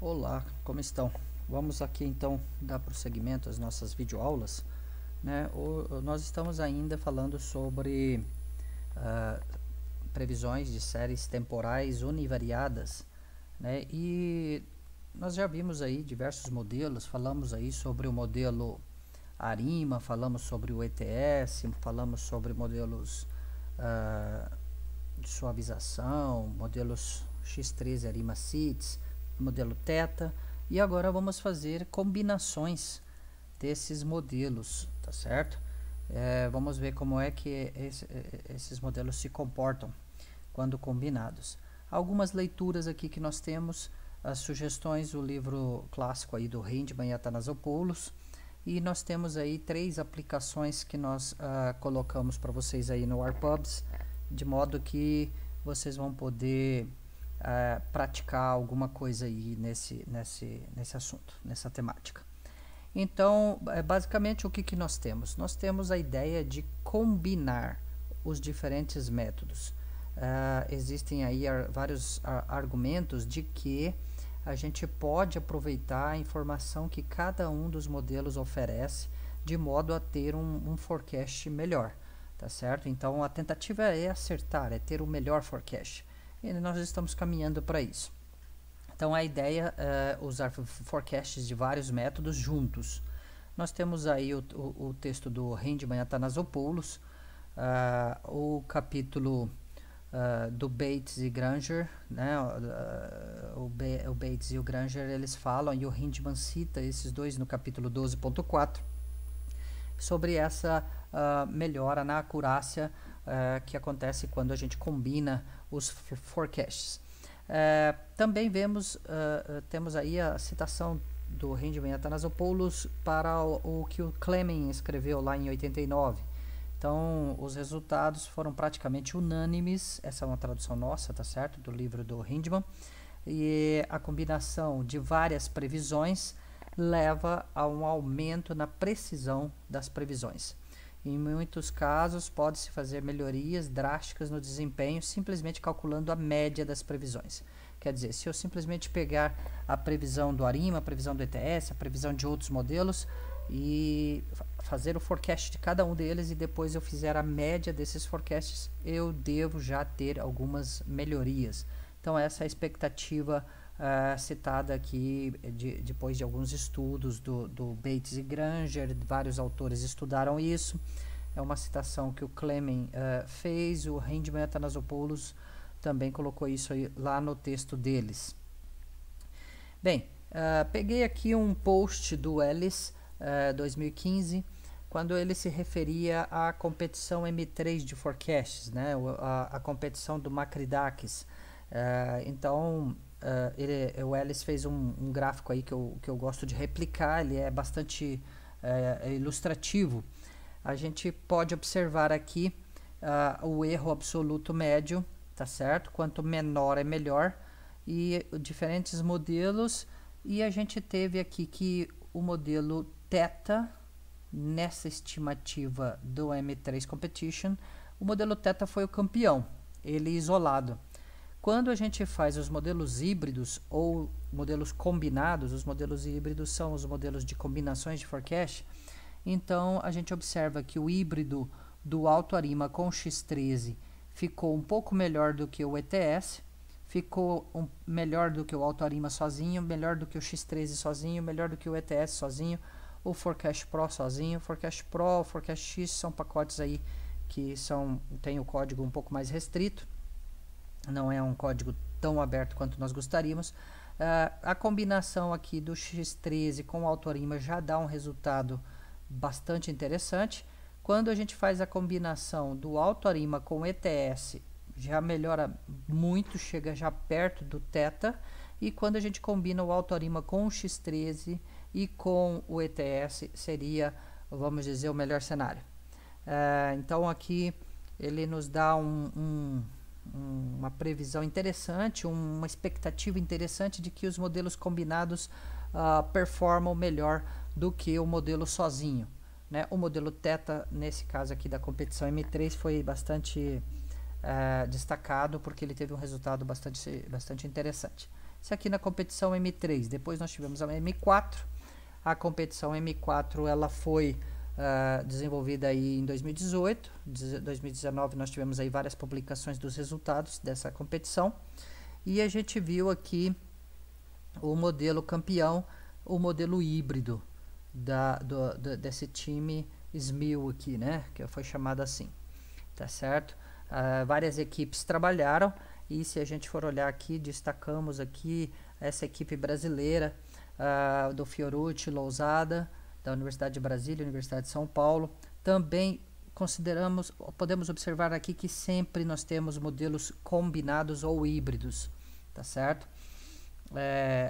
Olá, como estão? Vamos aqui então dar prosseguimento às nossas videoaulas, né? Nós estamos ainda falando sobre ah, previsões de séries temporais univariadas, né? E nós já vimos aí diversos modelos, falamos aí sobre o modelo ARIMA, falamos sobre o ETS, falamos sobre modelos de suavização, modelos X13 ARIMA CITES, modelo Theta, e agora vamos fazer combinações desses modelos, tá certo? Vamos ver como é que esses modelos se comportam quando combinados. Algumas leituras aqui que nós temos, as sugestões do livro clássico aí do Hindman e Athanasopoulos, e nós temos aí 3 aplicações que nós colocamos para vocês aí no ARPubs, de modo que vocês vão poder praticar alguma coisa aí nesse assunto, nessa temática. Então, basicamente o que nós temos? Nós temos a ideia de combinar os diferentes métodos. Existem aí vários argumentos de que a gente pode aproveitar a informação que cada um dos modelos oferece de modo a ter um forecast melhor, tá certo? Então a tentativa é acertar, é ter o melhor forecast. E nós estamos caminhando para isso. Então a ideia é usar forecasts de vários métodos juntos. Nós temos aí o texto do Hindman e Athanasopoulos, o capítulo do Bates e Granger, né? O Bates e o Granger eles falam, e o Hindman cita esses dois no capítulo 12.4, sobre essa melhora na acurácia que acontece quando a gente combina os forecasts. Também temos aí a citação do Hindman e Athanasopoulos para o que o Clement escreveu lá em 89. Então, os resultados foram praticamente unânimes. Essa é uma tradução nossa, tá certo? Do livro do Hindman. E a combinação de várias previsões leva a um aumento na precisão das previsões. Em muitos casos, pode-se fazer melhorias drásticas no desempenho simplesmente calculando a média das previsões. Quer dizer, se eu simplesmente pegar a previsão do ARIMA, a previsão do ETS, a previsão de outros modelos e fazer o forecast de cada um deles e depois eu fizer a média desses forecasts, eu devo já ter algumas melhorias. Então essa é a expectativa citada aqui depois de alguns estudos do Bates e Granger, vários autores estudaram isso. É uma citação que o Clement fez, o Hindman e Athanasopoulos também colocou isso aí lá no texto deles. Bem, peguei aqui um post do Ellis 2015, quando ele se referia à competição M3 de forecasts, né? a competição do Makridakis. Então, o Ellis fez um gráfico aí que eu gosto de replicar, ele é bastante ilustrativo. A gente pode observar aqui o erro absoluto médio, tá certo? Quanto menor é melhor, e diferentes modelos, e a gente teve aqui que o modelo Theta, nessa estimativa do M3 Competition, o modelo Theta foi o campeão, ele isolado. Quando a gente faz os modelos híbridos ou modelos combinados, os modelos híbridos são os modelos de combinações de forecast, então a gente observa que o híbrido do Alto ARIMA com X13 ficou um pouco melhor do que o ETS, ficou melhor do que o Alto ARIMA sozinho, melhor do que o X13 sozinho, melhor do que o ETS sozinho, o Forecast Pro sozinho. O Forecast Pro, o Forecast X são pacotes aí que tem o código um pouco mais restrito, não é um código tão aberto quanto nós gostaríamos. A combinação aqui do X13 com o Alto ARIMA já dá um resultado bastante interessante. Quando a gente faz a combinação do Alto ARIMA com o ETS, já melhora muito, chega já perto do Theta. E quando a gente combina o Alto ARIMA com o X13 e com o ETS, seria, vamos dizer, o melhor cenário. Então aqui ele nos dá uma previsão interessante, uma expectativa interessante de que os modelos combinados performam melhor do que o modelo sozinho, né? O modelo Theta, nesse caso aqui da competição M3, foi bastante destacado porque ele teve um resultado bastante interessante. Isso aqui na competição M3. Depois nós tivemos a M4. A competição M4 ela foi desenvolvida aí em 2018. 2019 nós tivemos aí várias publicações dos resultados dessa competição. E a gente viu aqui o modelo campeão, o modelo híbrido desse time SMIL aqui, né? Que foi chamado assim, tá certo? Várias equipes trabalharam e se a gente for olhar aqui, destacamos aqui essa equipe brasileira do Fiorucci, Lousada, da Universidade de Brasília, Universidade de São Paulo. Também podemos observar aqui que sempre nós temos modelos combinados ou híbridos, tá certo?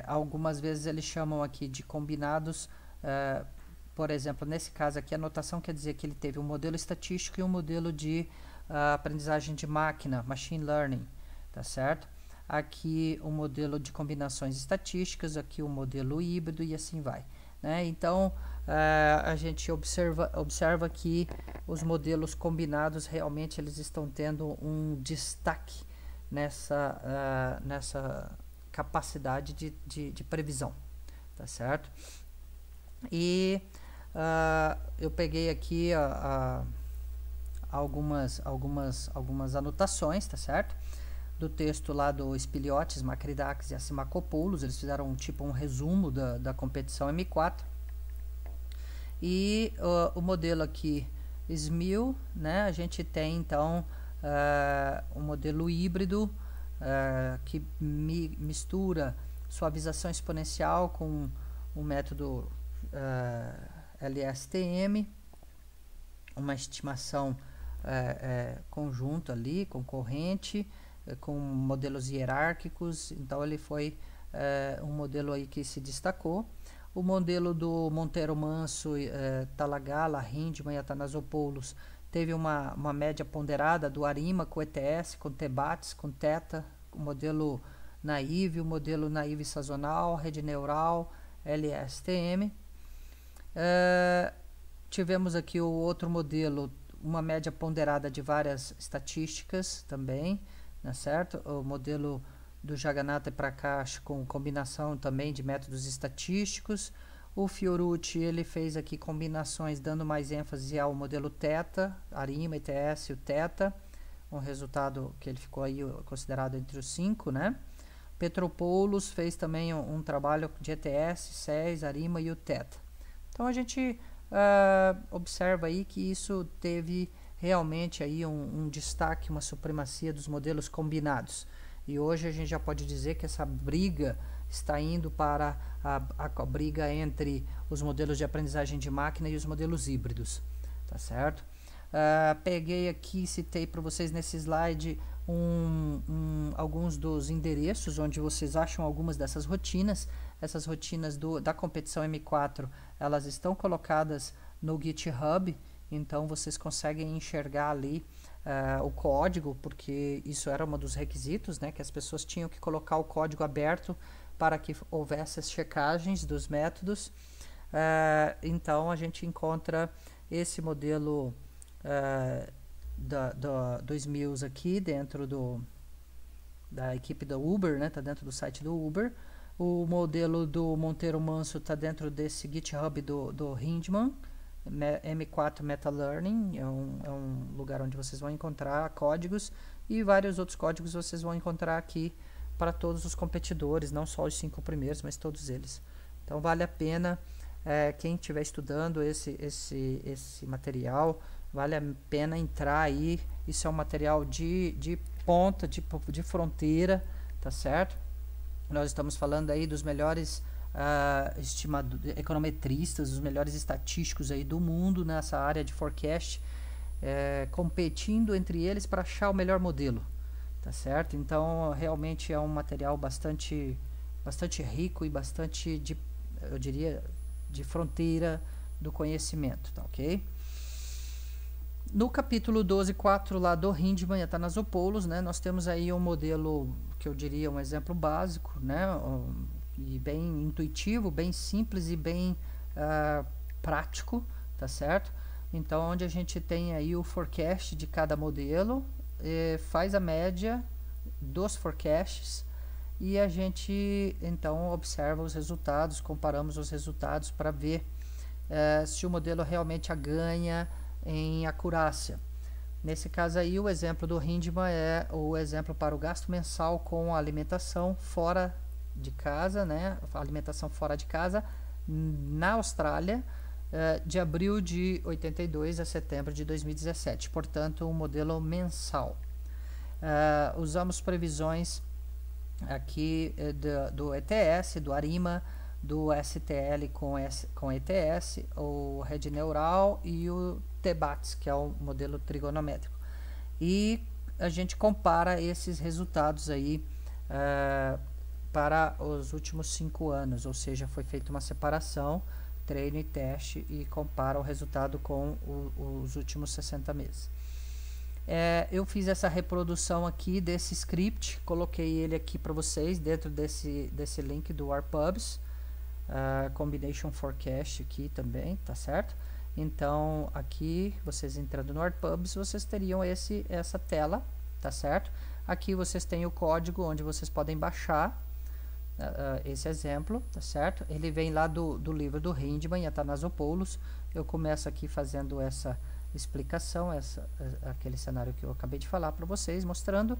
Algumas vezes eles chamam aqui de combinados, por exemplo, nesse caso aqui a notação quer dizer que ele teve um modelo estatístico e um modelo de aprendizagem de máquina, machine learning, tá certo? Aqui o modelo de combinações estatísticas, aqui o modelo híbrido e assim vai, né? Então a gente observa que os modelos combinados realmente eles estão tendo um destaque nessa capacidade de previsão, tá certo? E eu peguei aqui algumas anotações, tá certo? Do texto lá do Spiliotis, Makridakis e Assimakopoulos. Eles fizeram um resumo da competição M4. E o modelo aqui SMIL, né? A gente tem então um modelo híbrido que mistura suavização exponencial com o método LSTM, uma estimação conjunta ali, concorrente, com modelos hierárquicos. Então ele foi um modelo aí que se destacou. O modelo do Monteiro Manso, Talagala, Hindman e Athanasopoulos teve uma média ponderada do ARIMA com ETS, com TBATS, com TETA, o modelo naive, o modelo naive sazonal, rede neural, LSTM. Tivemos aqui o outro modelo, uma média ponderada de várias estatísticas também, né, certo? O modelo do Jagannatha e Prakash com combinação também de métodos estatísticos. O Fiorucci ele fez aqui combinações dando mais ênfase ao modelo TETA, ARIMA, ETS e o TETA, um resultado que ele ficou aí considerado entre os 5, né? Petropoulos fez também um trabalho de ETS, SES, ARIMA e o TETA. Então a gente observa aí que isso teve realmente aí um destaque, uma supremacia dos modelos combinados. E hoje a gente já pode dizer que essa briga está indo para a briga entre os modelos de aprendizagem de máquina e os modelos híbridos, tá certo? Peguei aqui, citei para vocês nesse slide alguns dos endereços onde vocês acham algumas dessas rotinas. Essas rotinas da competição M4, elas estão colocadas no GitHub, então vocês conseguem enxergar ali o código, porque isso era um dos requisitos, né, que as pessoas tinham que colocar o código aberto para que houvesse as checagens dos métodos. Então a gente encontra esse modelo dos SMILs aqui dentro da equipe da Uber, né, tá dentro do site do Uber. O modelo do Monteiro Manso está dentro desse GitHub do Hindman, M4 Meta Learning, é um lugar onde vocês vão encontrar códigos, e vários outros códigos vocês vão encontrar aqui para todos os competidores, não só os 5 primeiros, mas todos eles. Então vale a pena, quem estiver estudando esse material, vale a pena entrar aí. Isso é um material de ponta, de fronteira, tá certo? Nós estamos falando aí dos melhores econometristas, os melhores estatísticos aí do mundo nessa área de forecast, competindo entre eles para achar o melhor modelo, tá certo? Então realmente é um material bastante rico e bastante eu diria de fronteira do conhecimento, tá ok? No capítulo 12.4 lá do Hindman e Athanasopoulos, né, nós temos aí um modelo que eu diria um exemplo básico, né, e bem intuitivo, bem simples e bem prático, tá certo? Então, onde a gente tem aí o forecast de cada modelo, faz a média dos forecasts e a gente então observa os resultados, comparamos os resultados para ver se o modelo realmente ganha em acurácia. Nesse caso aí, o exemplo do Hindman é o exemplo para o gasto mensal com alimentação fora de casa, né? Alimentação fora de casa na Austrália, de abril de 82 a setembro de 2017. Portanto, um modelo mensal. Usamos previsões aqui do ETS, do ARIMA, do STL com ETS, o rede neural e o TBATS, que é o modelo trigonométrico. E a gente compara esses resultados aí para os últimos 5 anos, ou seja, foi feita uma separação, treino e teste, e compara o resultado com os últimos 60 meses. Eu fiz essa reprodução aqui desse script, coloquei ele aqui para vocês dentro desse link do RPubs, Combination Forecast aqui também, tá certo? Então aqui vocês entrando no RPubs, vocês teriam essa tela, tá certo? Aqui vocês têm o código onde vocês podem baixar esse exemplo, tá certo? Ele vem lá do livro do Hindman e Athanasopoulos. Eu começo aqui fazendo essa explicação, aquele cenário que eu acabei de falar para vocês, mostrando,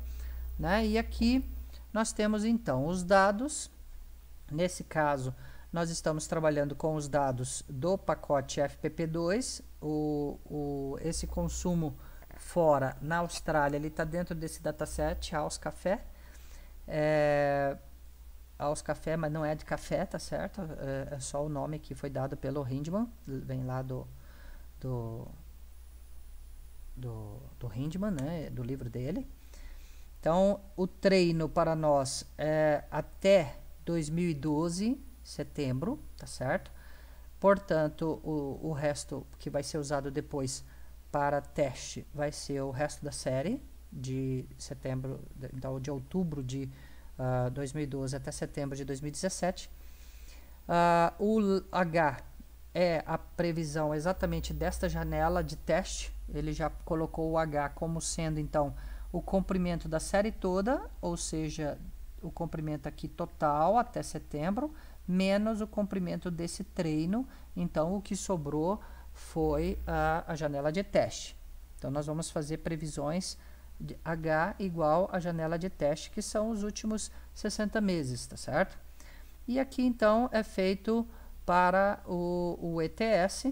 né? E aqui nós temos então os dados. Nesse caso, nós estamos trabalhando com os dados do pacote FPP2. Esse consumo fora na Austrália, ele está dentro desse dataset, House Café. House Café, mas não é de café, tá certo? É só o nome que foi dado pelo Hindman, vem lá do Hindman, né, do livro dele. Então, o treino para nós é até 2012, setembro, tá certo? Portanto, o resto que vai ser usado depois para teste vai ser o resto da série de setembro, então de outubro de 2012 até setembro de 2017. O H é a previsão exatamente desta janela de teste. Ele já colocou o H como sendo então o comprimento da série toda, ou seja, o comprimento aqui total até setembro, menos o comprimento desse treino. Então o que sobrou foi a janela de teste. Então nós vamos fazer previsões de H igual a janela de teste, que são os últimos 60 meses, tá certo? E aqui então é feito para o ETS,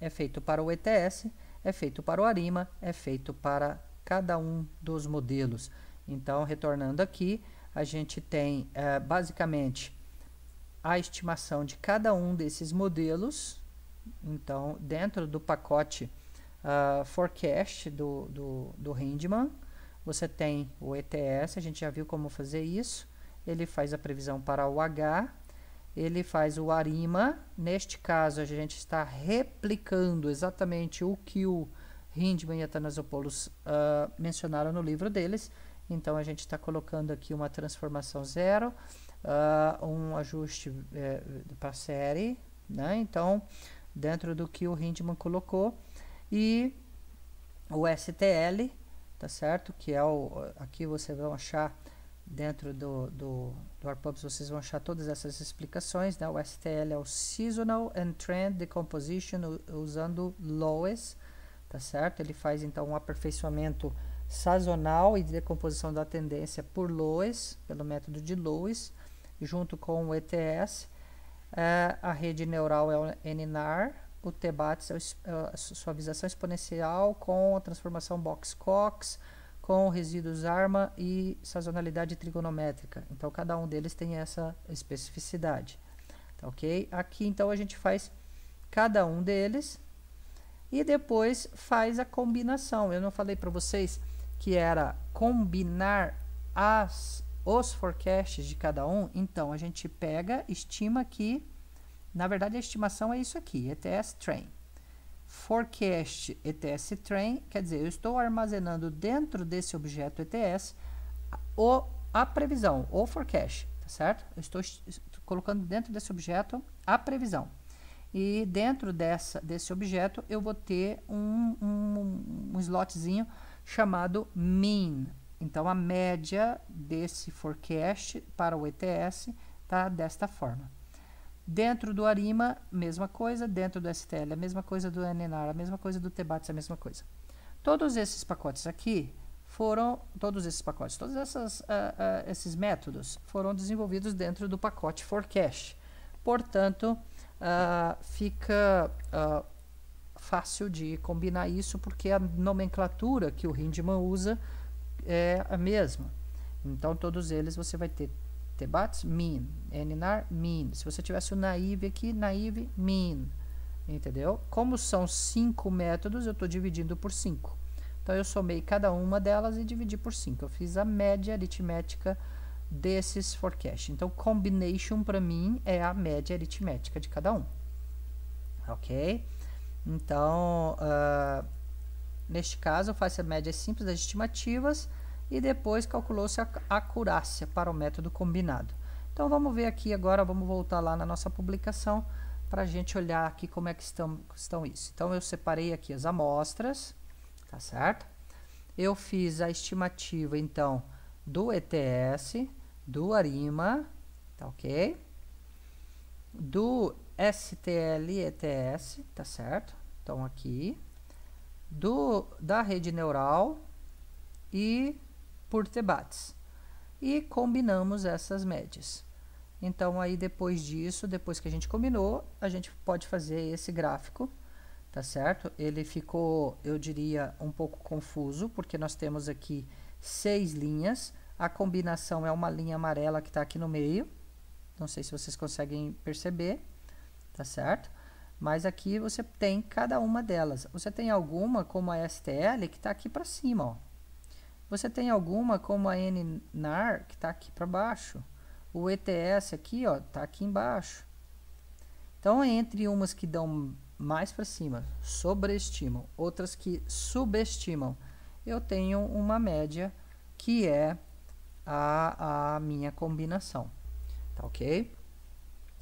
é feito para o ETS, é feito para o ARIMA, é feito para cada um dos modelos. Então, retornando aqui, a gente tem basicamente a estimação de cada um desses modelos. Então, dentro do pacote Forecast do Hindman, você tem o ETS, a gente já viu como fazer isso. Ele faz a previsão para o H, ele faz o ARIMA. Neste caso, a gente está replicando exatamente o que o Hindman e Athanasopoulos mencionaram no livro deles. Então, a gente está colocando aqui uma transformação zero, um ajuste para a série, né? Então, dentro do que o Hindman colocou. E o STL, tá certo? Que é aqui você vai achar dentro do RPubs, vocês vão achar todas essas explicações, né? O STL é o Seasonal and Trend Decomposition, usando Loess, tá certo? Ele faz então um aperfeiçoamento sazonal e de decomposição da tendência por Loess, pelo método de Loess, junto com o ETS. A rede neural é o NNAR, o TBATS é a suavização exponencial com a transformação Box-Cox, com resíduos ARMA e sazonalidade trigonométrica. Então, cada um deles tem essa especificidade. Tá, ok? Aqui, então, a gente faz cada um deles e depois faz a combinação. Eu não falei para vocês que era combinar os forecasts de cada um? Então, a gente pega, estima aqui. Na verdade, a estimação é isso aqui, ETS Train. Forecast ETS Train, quer dizer, eu estou armazenando dentro desse objeto ETS a previsão, o forecast, tá certo? Eu estou colocando dentro desse objeto a previsão. E dentro desse objeto, eu vou ter um slotzinho chamado Mean. Então, a média desse forecast para o ETS está desta forma. Dentro do ARIMA, mesma coisa. Dentro do STL, a mesma coisa. Do NNAR, a mesma coisa. Do TBATS, a mesma coisa. Todos esses pacotes aqui todos esses métodos foram desenvolvidos dentro do pacote forecast. Portanto, fica fácil de combinar isso, porque a nomenclatura que o Hindman usa é a mesma. Então, todos eles você vai ter TBATS, mean, NNAR, mean. Se você tivesse o naive aqui, naive, mean. Entendeu? Como são 5 métodos, eu estou dividindo por 5. Então, eu somei cada uma delas e dividi por 5. Eu fiz a média aritmética desses forecast. Então, combination para mim é a média aritmética de cada um. Ok? Então, neste caso, eu faço a média simples das estimativas e depois calculou-se a acurácia para o método combinado. Então, vamos ver aqui agora, vamos voltar lá na nossa publicação para a gente olhar aqui como é que estão isso. Então, eu separei aqui as amostras, tá certo? Eu fiz a estimativa, então, do ETS, do ARIMA, tá ok? Do STL-ETS, tá certo? Então, aqui. Da rede neural e por TBATS. E combinamos essas médias. Então, aí depois disso, depois que a gente combinou, a gente pode fazer esse gráfico, tá certo? Ele ficou, eu diria, um pouco confuso, porque nós temos aqui 6 linhas. A combinação é uma linha amarela que está aqui no meio. Não sei se vocês conseguem perceber, tá certo? Mas aqui você tem cada uma delas. Você tem alguma, como a STL, que está aqui para cima, ó. Você tem alguma, como a NNAR, que está aqui para baixo. O ETS aqui, ó, está aqui embaixo. Então, entre umas que dão mais para cima, sobreestimam, outras que subestimam, eu tenho uma média que é a minha combinação. Tá ok?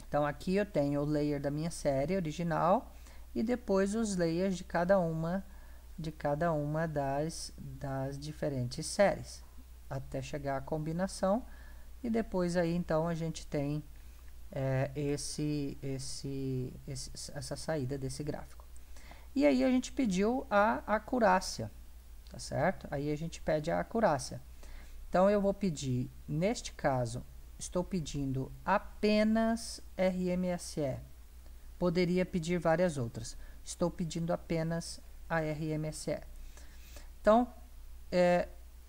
Então, aqui eu tenho o layer da minha série original e depois os layers de cada uma das diferentes séries, até chegar à combinação. E depois aí, então, a gente tem essa saída desse gráfico. E aí a gente pediu a acurácia, tá certo? Aí a gente pede a acurácia. Então, eu vou pedir, neste caso, estou pedindo apenas RMSE. Poderia pedir várias outras. Estou pedindo apenas a RMSE. Então,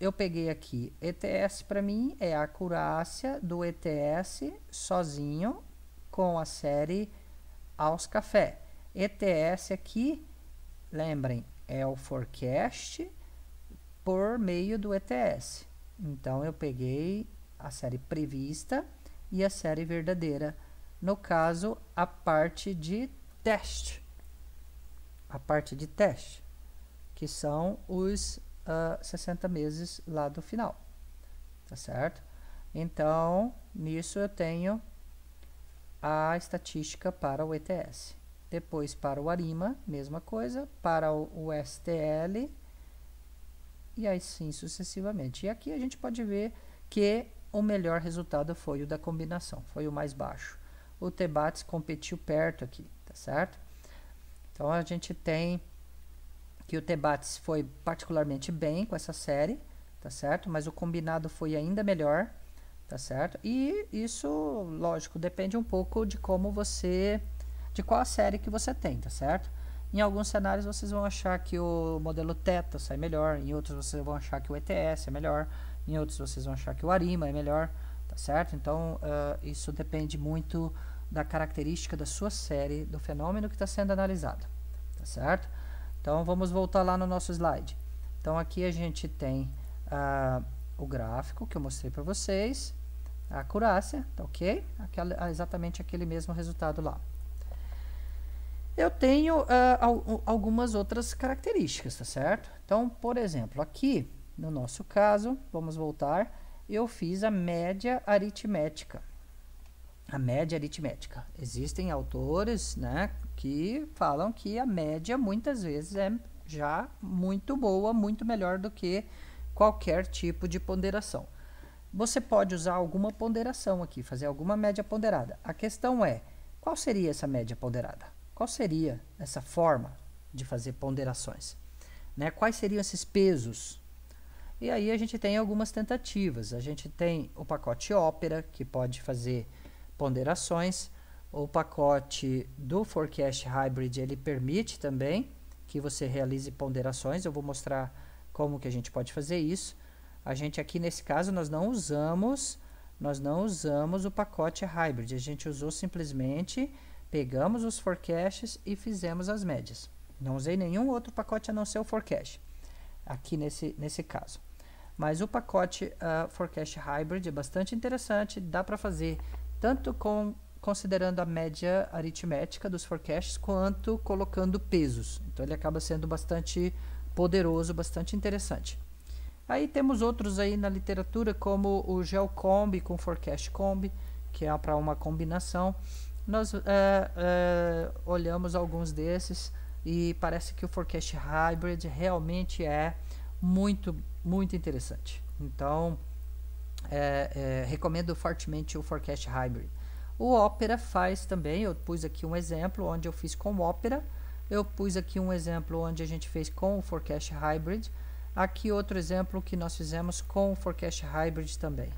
eu peguei aqui, ETS para mim é a acurácia do ETS sozinho com a série aos café. ETS aqui, lembrem, é o forecast por meio do ETS. Então, eu peguei a série prevista e a série verdadeira. No caso, a parte de teste. A parte de teste, que são os 60 meses lá do final, tá certo? Então, nisso eu tenho a estatística para o ETS. Depois, para o ARIMA, mesma coisa, para o STL, e assim sucessivamente. E aqui a gente pode ver que o melhor resultado foi o da combinação, foi o mais baixo. O TBATS competiu perto aqui, tá certo? Então, a gente tem que o TBATS foi particularmente bem com essa série, tá certo? Mas o combinado foi ainda melhor, tá certo? E isso, lógico, depende um pouco de de qual a série que você tem, tá certo? Em alguns cenários vocês vão achar que o modelo Theta sai melhor, em outros vocês vão achar que o ETS é melhor, em outros vocês vão achar que o ARIMA é melhor, tá certo? Então, isso depende muito da característica da sua série, do fenômeno que está sendo analisado, tá certo? Então, vamos voltar lá no nosso slide. Então, aqui a gente tem o gráfico que eu mostrei para vocês, a acurácia, tá ok? Exatamente aquele mesmo resultado lá. Eu tenho algumas outras características, tá certo? Então, por exemplo, aqui, no nosso caso, vamos voltar, eu fiz a média aritmética. A média aritmética. Existem autores, né, que falam que a média muitas vezes é já muito boa, muito melhor do que qualquer tipo de ponderação. Você pode usar alguma ponderação aqui, fazer alguma média ponderada. A questão é, qual seria essa média ponderada? Qual seria essa forma de fazer ponderações? Né? Quais seriam esses pesos? E aí a gente tem algumas tentativas. A gente tem o pacote Opera, que pode fazer ponderações. O pacote do Forecast Hybrid, ele permite também que você realize ponderações. Eu vou mostrar como que a gente pode fazer isso. A gente aqui, nesse caso, nós não usamos o pacote Hybrid. A gente usou simplesmente, pegamos os forecasts e fizemos as médias. Não usei nenhum outro pacote a não ser o Forecast, aqui nesse caso. Mas o pacote Forecast Hybrid é bastante interessante, dá para fazer tanto considerando a média aritmética dos forecasts, quanto colocando pesos. Então ele acaba sendo bastante poderoso, bastante interessante. Aí temos outros aí na literatura, como o GeoComb com Forecast Comb, que é para uma combinação. Nós olhamos alguns desses e parece que o Forecast Hybrid realmente é muito interessante. Então, recomendo fortemente o Forecast Hybrid. O Opera faz também, eu pus aqui um exemplo onde eu fiz com o Opera, eu pus aqui um exemplo onde a gente fez com o Forecast Hybrid, aqui outro exemplo que nós fizemos com o Forecast Hybrid também,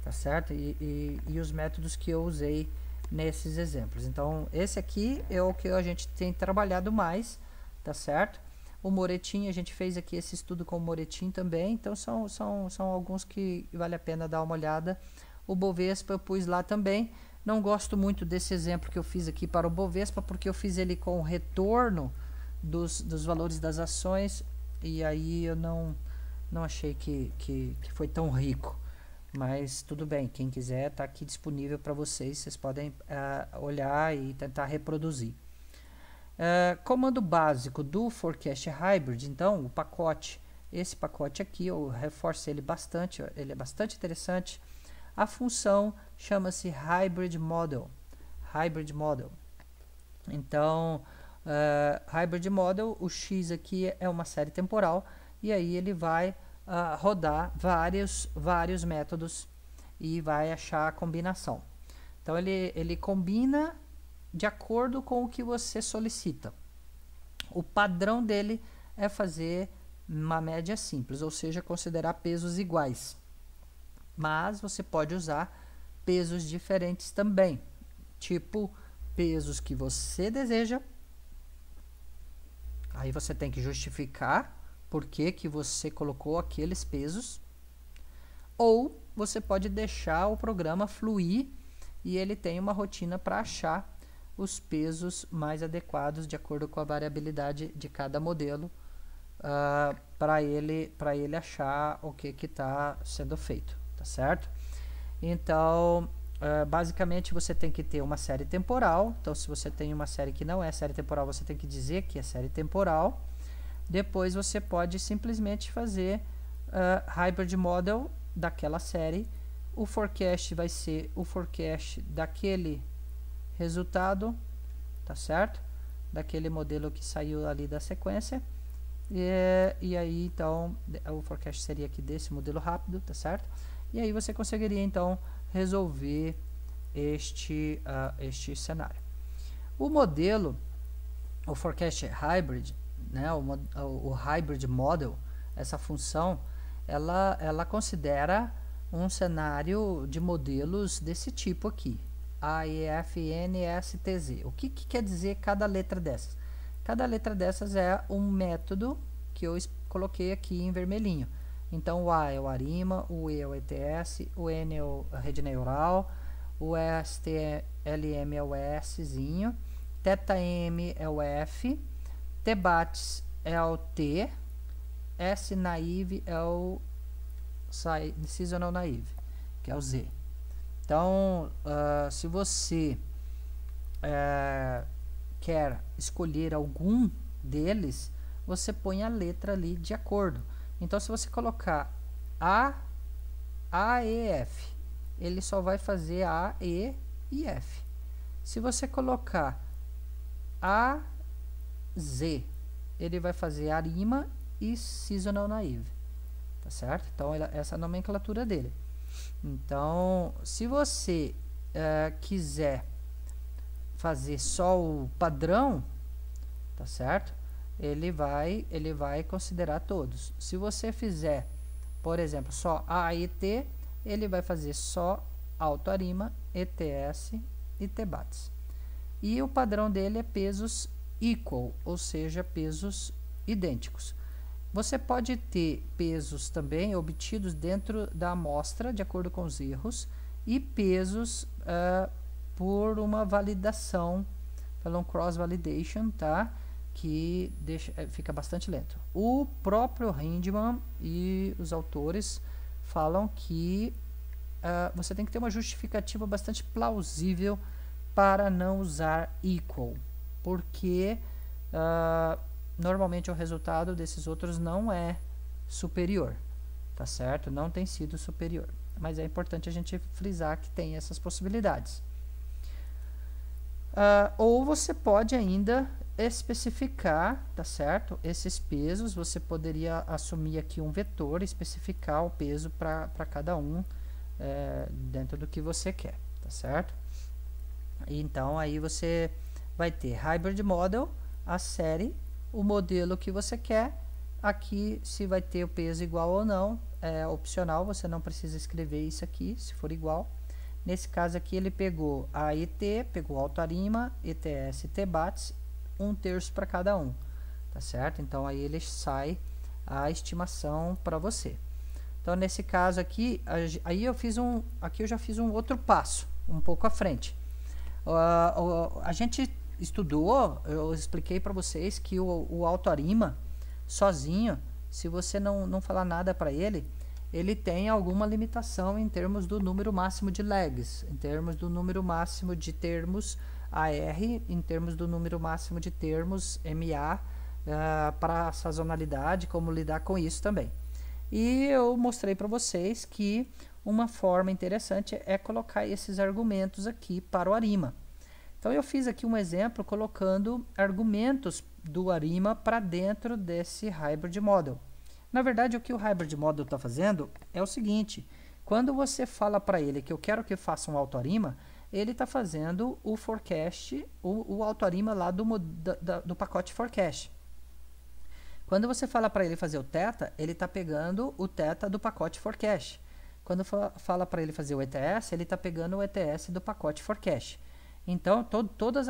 tá certo? E os métodos que eu usei nesses exemplos. Então, esse aqui é o que a gente tem trabalhado mais, tá certo? O Moretin, a gente fez aqui esse estudo com o Moretin também, então são alguns que vale a pena dar uma olhada. O Bovespa eu pus lá também. Não gosto muito desse exemplo que eu fiz aqui para o Bovespa, porque eu fiz ele com o retorno dos valores das ações, e aí eu não achei que foi tão rico. Mas tudo bem, quem quiser está aqui disponível para vocês podem olhar e tentar reproduzir. Comando básico do Forecast Hybrid, então o pacote, esse pacote aqui, eu reforço ele bastante, ele é bastante interessante. A função chama-se Hybrid Model. Hybrid Model. Então, Hybrid Model, o X aqui é uma série temporal, e aí ele vai rodar vários métodos e vai achar a combinação. Então, ele combina de acordo com o que você solicita. O padrão dele é fazer uma média simples, ou seja, considerar pesos iguais. Mas você pode usar pesos diferentes também, tipo pesos que você deseja. Aí você tem que justificar por que você colocou aqueles pesos. Ou você pode deixar o programa fluir e ele tem uma rotina para achar os pesos mais adequados de acordo com a variabilidade de cada modelo, para ele achar o que está sendo feito, tá certo? Então, basicamente você tem que ter uma série temporal. Então, se você tem uma série que não é série temporal, você tem que dizer que é série temporal. Depois você pode simplesmente fazer Hybrid Model daquela série. O forecast vai ser o forecast daquele resultado, tá certo? Daquele modelo que saiu ali da sequência. E aí, então, o forecast seria aqui desse modelo rápido, tá certo? E aí você conseguiria, então, resolver este cenário. O modelo, o Forecast Hybrid, né, o Hybrid Model, essa função, ela considera um cenário de modelos desse tipo aqui, A, E, F, N, S, T, Z. O que quer dizer cada letra dessas? Cada letra dessas é um método que eu coloquei aqui em vermelhinho. Então, o A é o ARIMA, o E é o ETS, o N é a rede neural, o STLM é o Szinho, TetaM é o F, TBATS é o T, S-Naive é o Seasonal Naive, que é o Z. Então, se você quer escolher algum deles, você põe a letra ali de acordo. Então, se você colocar A, E, F, ele só vai fazer A, E e F. Se você colocar A, Z, ele vai fazer ARIMA e Seasonal Naive. tá certo? Então, essa é a nomenclatura dele. Então, se você quiser fazer só o padrão, tá certo? Ele vai considerar todos. Se você fizer, por exemplo, só AET, ele vai fazer só AutoArima, ETS e TBATS. E o padrão dele é pesos equal, ou seja, pesos idênticos. Você pode ter pesos também obtidos dentro da amostra, de acordo com os erros, e pesos por uma validação, pelo cross-validation, tá? Que fica bastante lento. O próprio Hindman e os autores falam que você tem que ter uma justificativa bastante plausível para não usar equal, porque normalmente o resultado desses outros não é superior, tá certo? Não tem sido superior, mas é importante a gente frisar que tem essas possibilidades. Ou você pode ainda especificar, tá certo? Esses pesos, você poderia assumir aqui um vetor, especificar o peso para cada um dentro do que você quer, tá certo? Então aí você vai ter Hybrid Model, a série, o modelo que você quer. Aqui se vai ter o peso igual ou não, é opcional, você não precisa escrever isso aqui, se for igual. Nesse caso aqui ele pegou a ET, pegou AutoArima, ETS e TBATS, 1/3 para cada um, tá certo? Então aí ele sai a estimação para você. Então nesse caso aqui, aí aqui eu já fiz um outro passo, um pouco à frente. A gente estudou, eu expliquei para vocês que o AutoArima sozinho, se você não falar nada para ele tem alguma limitação em termos do número máximo de legs, em termos do número máximo de termos AR, em termos do número máximo de termos MA, para sazonalidade, como lidar com isso também. E eu mostrei para vocês que uma forma interessante é colocar esses argumentos aqui para o Arima. Então eu fiz aqui um exemplo colocando argumentos do Arima para dentro desse Hybrid Model. Na verdade, o que o Hybrid Model está fazendo é o seguinte: quando você fala para ele que eu quero que faça um AutoArima, ele está fazendo o forecast, o AutoArima lá do pacote forecast. Quando você fala para ele fazer o theta, ele está pegando o theta do pacote forecast. Quando fala para ele fazer o ETS, ele está pegando o ETS do pacote forecast. Então, todos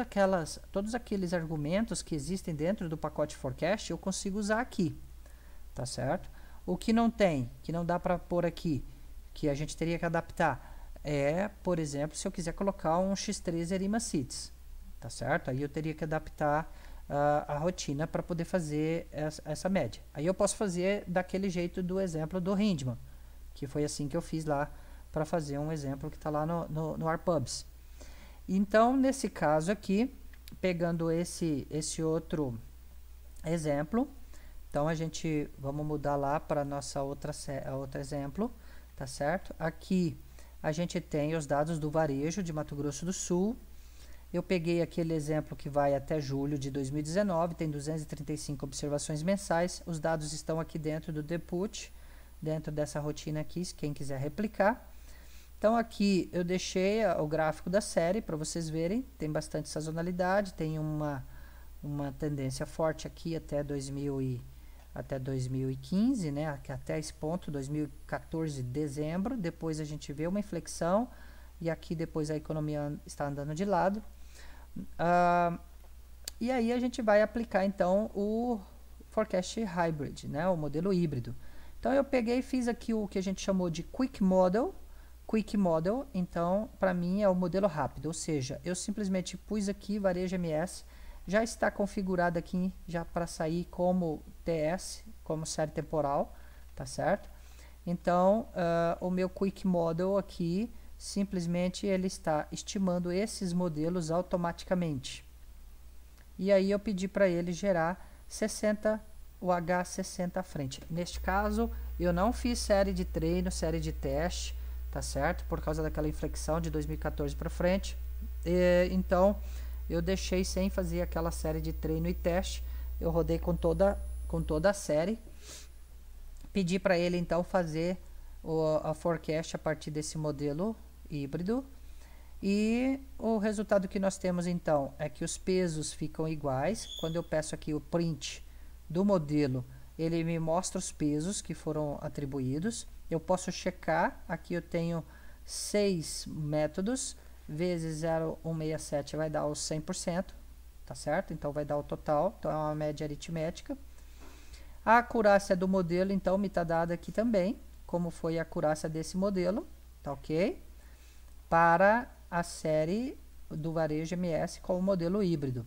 aqueles argumentos que existem dentro do pacote forecast, eu consigo usar aqui. Tá certo? O que não tem, que não dá para pôr aqui, que a gente teria que adaptar, é, por exemplo, se eu quiser colocar um X3 Arima Seeds, tá certo? Aí eu teria que adaptar a rotina para poder fazer essa média. Aí eu posso fazer daquele jeito do exemplo do Hindman, que foi assim que eu fiz lá para fazer um exemplo que está lá no ARPubs. Então, nesse caso aqui, pegando esse outro exemplo, então vamos mudar lá para nossa outro exemplo, tá certo? Aqui a gente tem os dados do varejo de Mato Grosso do Sul. Eu peguei aquele exemplo que vai até julho de 2019, tem 235 observações mensais. Os dados estão aqui dentro do Deput, dentro dessa rotina aqui, se quem quiser replicar. Então aqui eu deixei o gráfico da série para vocês verem, tem bastante sazonalidade, tem uma tendência forte aqui até 2015, né? Até esse ponto, 2014, dezembro. Depois a gente vê uma inflexão e aqui depois a economia está andando de lado. E aí a gente vai aplicar então o Forecast Hybrid, né? O modelo híbrido. Então eu peguei e fiz aqui o que a gente chamou de Quick Model. Quick Model, então, para mim é o modelo rápido, ou seja, eu simplesmente pus aqui varejo MS, já está configurado aqui já para sair como TS, como série temporal, tá certo? Então, o meu Quick Model aqui, simplesmente ele está estimando esses modelos automaticamente. E aí eu pedi para ele gerar 60, o H60 à frente. Neste caso, eu não fiz série de treino, série de teste, tá certo? Por causa daquela inflexão de 2014 para frente. Então, eu deixei sem fazer aquela série de treino e teste. Eu rodei com toda a série, pedi para ele então fazer a forecast a partir desse modelo híbrido. E o resultado que nós temos então é que os pesos ficam iguais. Quando eu peço aqui o print do modelo, ele me mostra os pesos que foram atribuídos. Eu posso checar, aqui eu tenho 6 métodos, vezes 0,167 vai dar os 100%, tá certo? Então vai dar o total, então é uma média aritmética. A acurácia do modelo então me está dada aqui também, como foi a acurácia desse modelo, tá ok? Para a série do varejo MS com o modelo híbrido.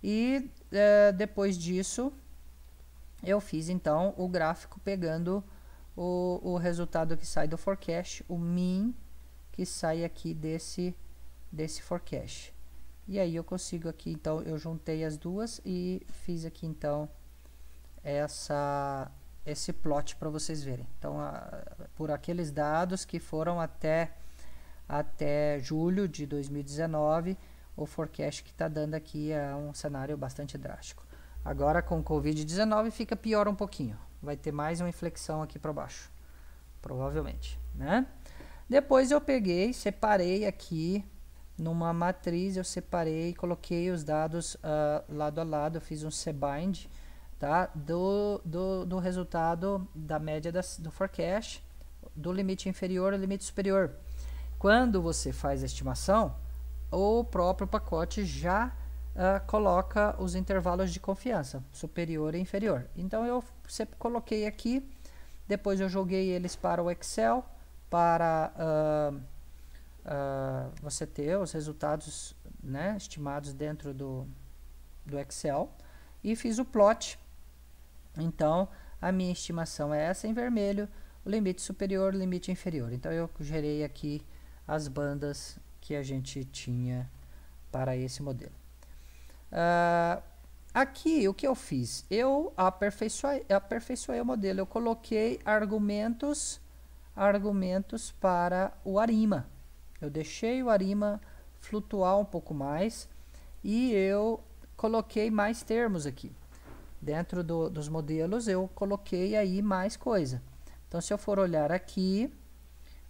E depois disso, eu fiz então o gráfico pegando o resultado que sai do forecast, o min que sai aqui desse forecast. E aí eu consigo aqui, então, eu juntei as duas e fiz aqui então esse plot para vocês verem. Então, por aqueles dados que foram até julho de 2019, o forecast que está dando aqui é um cenário bastante drástico. Agora com o Covid-19 fica pior um pouquinho. Vai ter mais uma inflexão aqui para baixo, provavelmente, né? Depois eu peguei, separei aqui numa matriz, eu separei, coloquei os dados lado a lado, eu fiz um cbind, tá? Do resultado da média do forecast, do limite inferior ao limite superior. Quando você faz a estimação, o próprio pacote já coloca os intervalos de confiança, superior e inferior. Então eu sempre coloquei aqui, depois eu joguei eles para o Excel, para você ter os resultados, né, estimados dentro do Excel, e fiz o plot. Então a minha estimação é essa em vermelho, o limite superior, o limite inferior. Então eu gerei aqui as bandas que a gente tinha para esse modelo. Aqui o que eu fiz? Eu aperfeiçoei o modelo, eu coloquei argumentos para o ARIMA. Eu deixei o ARIMA flutuar um pouco mais e eu coloquei mais termos aqui. Dentro dos modelos eu coloquei aí mais coisa. Então se eu for olhar aqui,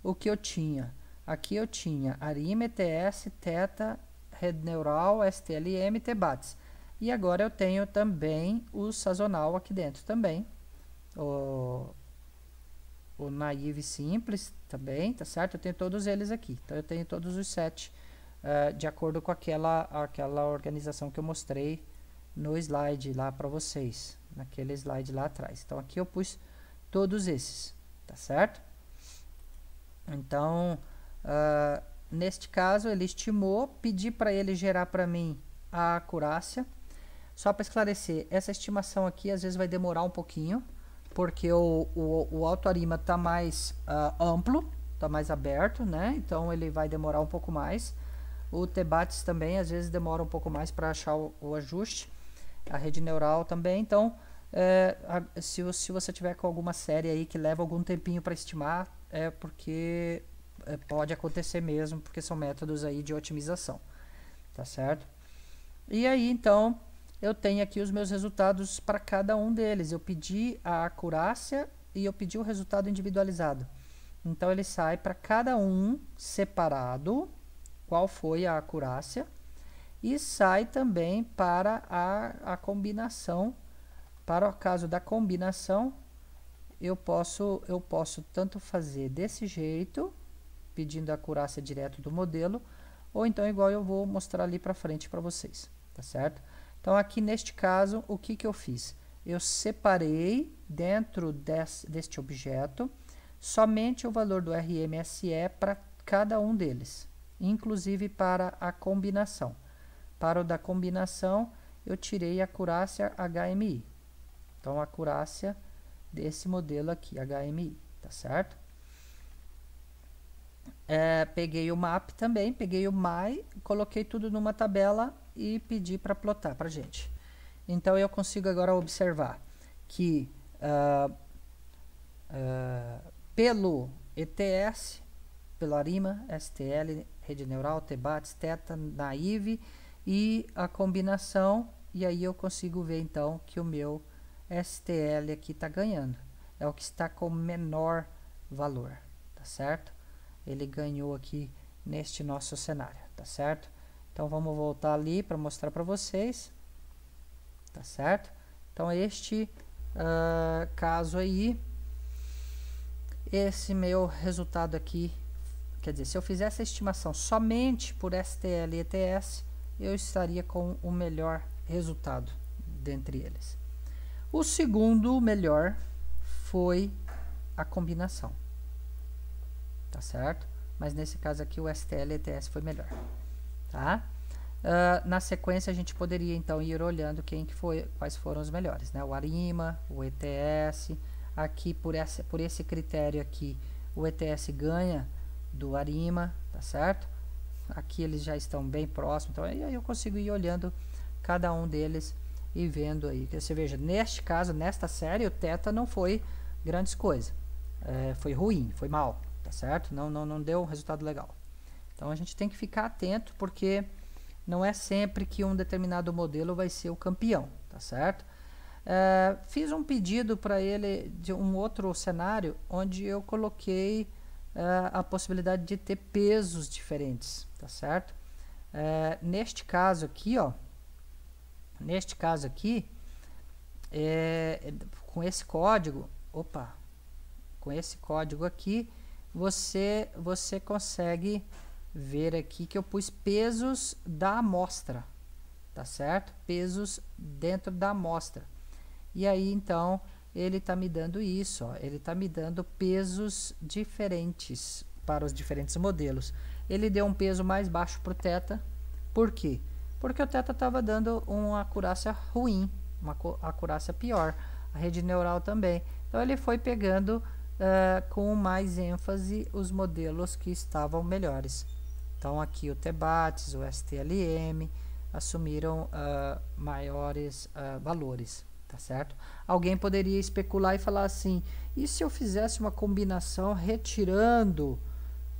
o que eu tinha? Aqui eu tinha ARIMA, ETS, Theta, Rede Neural, STLM, TBATS. E agora eu tenho também o sazonal aqui dentro também. O Naive Simples também, tá certo? Eu tenho todos eles aqui. Então eu tenho todos os 7 de acordo com aquela organização que eu mostrei no slide lá para vocês. Naquele slide lá atrás. Então aqui eu pus todos esses, tá certo? Então... neste caso ele estimou, pedi para ele gerar para mim a acurácia. Só para esclarecer, essa estimação aqui às vezes vai demorar um pouquinho, porque o AutoArima está mais amplo, está mais aberto, né? Então ele vai demorar um pouco mais. O TBATS também às vezes demora um pouco mais para achar o ajuste. A rede neural também. Então se você tiver com alguma série aí que leva algum tempinho para estimar, é porque pode acontecer mesmo, porque são métodos aí de otimização, tá certo? E aí então eu tenho aqui os meus resultados para cada um deles. Eu pedi a acurácia e eu pedi o resultado individualizado. Então ele sai para cada um separado qual foi a acurácia e sai também para a combinação. Para o caso da combinação, eu posso tanto fazer desse jeito, pedindo a acurácia direto do modelo, ou então igual eu vou mostrar ali para frente para vocês, tá certo? Então aqui neste caso, o que eu fiz? Eu separei dentro deste objeto somente o valor do RMSE para cada um deles, inclusive para a combinação. Para o da combinação, eu tirei a acurácia HMI. Então a acurácia desse modelo aqui, HMI, tá certo? Peguei o map também, peguei o my, coloquei tudo numa tabela e pedi para plotar para gente. Então eu consigo agora observar que pelo ETS, pelo ARIMA, STL, Rede Neural, TBATS, Theta, Naive e a combinação, e aí eu consigo ver então que o meu STL aqui está ganhando. é o que está com menor valor, tá certo? Ele ganhou aqui neste nosso cenário, tá certo? Então vamos voltar ali para mostrar para vocês, tá certo? Então este caso aí, esse meu resultado aqui, quer dizer, se eu fizesse a estimação somente por STL e ETS, eu estaria com o melhor resultado dentre eles. O segundo melhor foi a combinação, tá certo? Mas nesse caso aqui o STL e ETS foi melhor, tá? Na sequência a gente poderia então ir olhando quais foram os melhores, né? O ARIMA, o ETS, aqui por esse critério aqui, o ETS ganha do ARIMA, tá certo? Aqui eles já estão bem próximos, então aí eu consigo ir olhando cada um deles e vendo aí. Que você veja, neste caso, nesta série, o θ não foi grandes coisas, foi ruim, foi mal, tá certo? Não deu um resultado legal. Então a gente tem que ficar atento, porque não é sempre que um determinado modelo vai ser o campeão, tá certo? Fiz um pedido para ele de um outro cenário, onde eu coloquei a possibilidade de ter pesos diferentes, tá certo? Neste caso aqui, ó, com esse código, com esse código aqui, você consegue ver aqui que eu pus pesos da amostra, tá certo? Pesos dentro da amostra. E aí, então, ele está me dando isso, ó, ele está me dando pesos diferentes para os diferentes modelos. Ele deu um peso mais baixo para o θ, por quê? Porque o θ estava dando uma acurácia ruim, uma acurácia pior, a rede neural também. Então ele foi pegando com mais ênfase os modelos que estavam melhores. Então aqui o TBATS, o STLM assumiram maiores valores, tá certo? Alguém poderia especular e falar assim, e se eu fizesse uma combinação retirando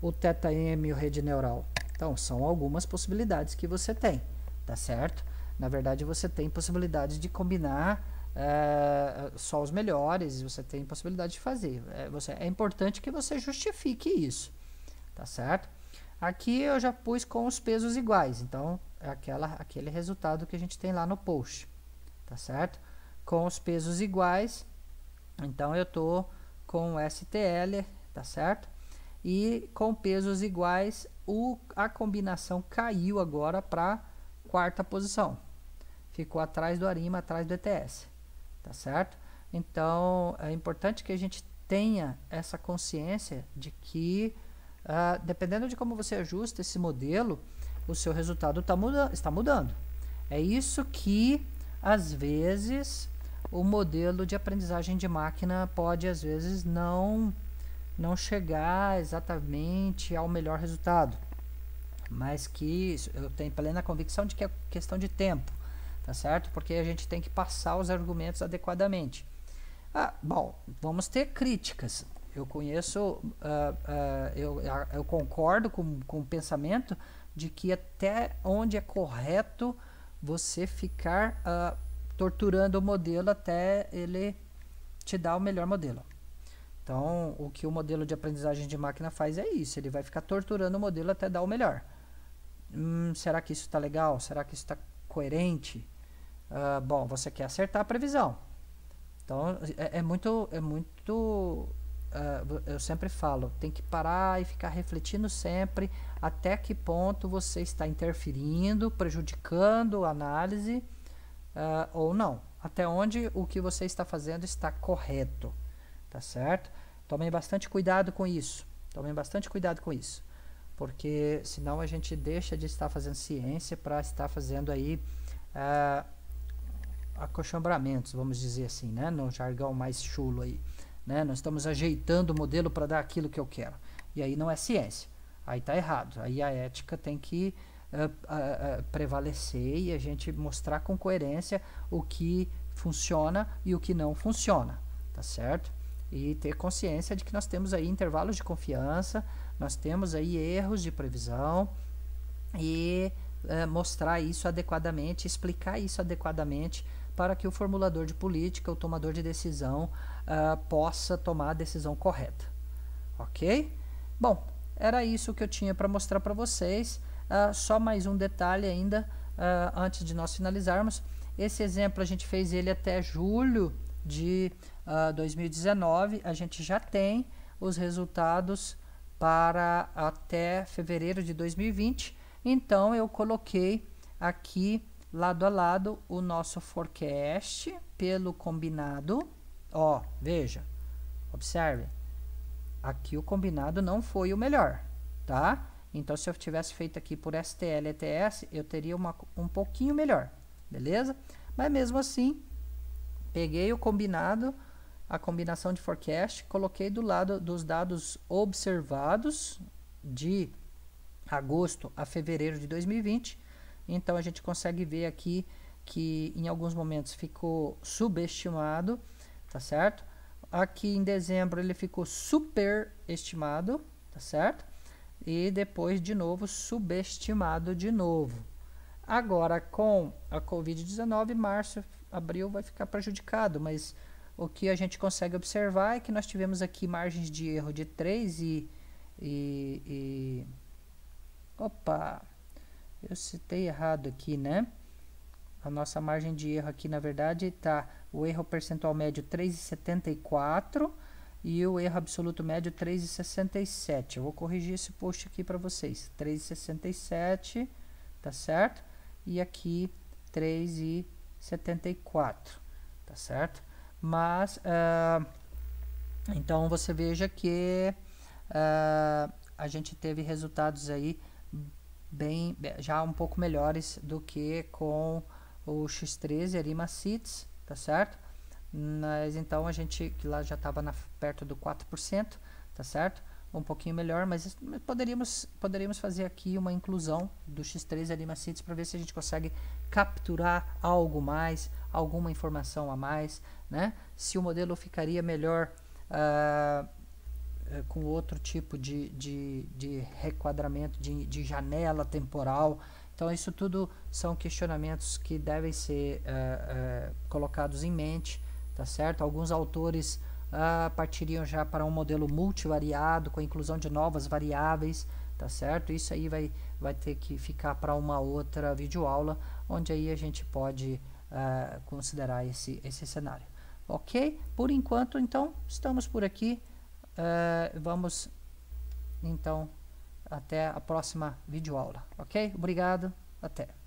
o θm e o rede neural? Então são algumas possibilidades que você tem, tá certo? Na verdade você tem possibilidade de combinar só os melhores, você tem possibilidade de fazer. É importante que você justifique isso, tá certo? Aqui eu já pus com os pesos iguais, então é aquele resultado que a gente tem lá no post, tá certo? Com os pesos iguais, então eu tô com o STL, tá certo? E com pesos iguais, a combinação caiu agora para quarta posição. Ficou atrás do ARIMA, atrás do ETS, tá certo? Então é importante que a gente tenha essa consciência de que dependendo de como você ajusta esse modelo, o seu resultado está mudando. É isso que, às vezes, o modelo de aprendizagem de máquina pode, às vezes, não chegar exatamente ao melhor resultado. Mas que eu tenho plena convicção de que é questão de tempo, tá certo? Porque a gente tem que passar os argumentos adequadamente. Bom, vamos ter críticas. Eu conheço, eu concordo com o pensamento de que até onde é correto você ficar torturando o modelo até ele te dar o melhor modelo. Então, o que o modelo de aprendizagem de máquina faz é isso, ele vai ficar torturando o modelo até dar o melhor. Será que isso está legal? Será que isso está coerente? Bom, você quer acertar a previsão. Então, eu sempre falo, tem que parar e ficar refletindo sempre até que ponto você está interferindo, prejudicando a análise ou não. Até onde o que você está fazendo está correto, tá certo? Tomem bastante cuidado com isso. Tomem bastante cuidado com isso. Porque senão a gente deixa de estar fazendo ciência para estar fazendo aí acochambramentos, vamos dizer assim, né? No jargão mais chulo aí. Né? Nós estamos ajeitando o modelo para dar aquilo que eu quero. E aí não é ciência. Aí está errado. Aí a ética tem que prevalecer e a gente mostrar com coerência o que funciona e o que não funciona. Tá certo? E ter consciência de que nós temos aí intervalos de confiança, nós temos aí erros de previsão e mostrar isso adequadamente, explicar isso adequadamente para que o formulador de política, o tomador de decisão, possa tomar a decisão correta. Ok? Bom, era isso que eu tinha para mostrar para vocês. Só mais um detalhe ainda, antes de nós finalizarmos. Esse exemplo a gente fez ele até julho de 2019. A gente já tem os resultados para até fevereiro de 2020. Então, eu coloquei aqui, lado a lado, o nosso forecast pelo combinado. Ó, veja, observe. Aqui o combinado não foi o melhor, tá? Então, se eu tivesse feito aqui por STL e ETS, eu teria um pouquinho melhor, beleza? Mas mesmo assim, peguei o combinado, a combinação de forecast, coloquei do lado dos dados observados de agosto a fevereiro de 2020. Então, a gente consegue ver aqui que em alguns momentos ficou subestimado, tá certo? Aqui em dezembro ele ficou superestimado, tá certo? E depois de novo subestimado de novo. Agora com a Covid-19, março, abril vai ficar prejudicado, mas o que a gente consegue observar é que nós tivemos aqui margens de erro de 3 opa, eu citei errado aqui, né? A nossa margem de erro aqui, na verdade, está o erro percentual médio 3,74 e o erro absoluto médio 3,67. Eu vou corrigir esse post aqui para vocês. 3,67, tá certo? E aqui 3,74, tá certo? Mas, então você veja que a gente teve resultados aí já um pouco melhores do que com o X13 Arima Seeds, tá certo? Mas então a gente que lá já estava perto do 4%, tá certo? Um pouquinho melhor, mas poderíamos fazer aqui uma inclusão do X13 Arima Seeds para ver se a gente consegue capturar algo mais, alguma informação a mais, né? Se o modelo ficaria melhor com outro tipo de requadramento, de janela temporal. Então, isso tudo são questionamentos que devem ser colocados em mente, tá certo? Alguns autores partiriam já para um modelo multivariado, com a inclusão de novas variáveis, tá certo? Isso aí vai ter que ficar para uma outra videoaula, onde aí a gente pode considerar esse cenário. Ok? Por enquanto, então, estamos por aqui. Vamos, então, até a próxima videoaula. Ok? Obrigado. Até.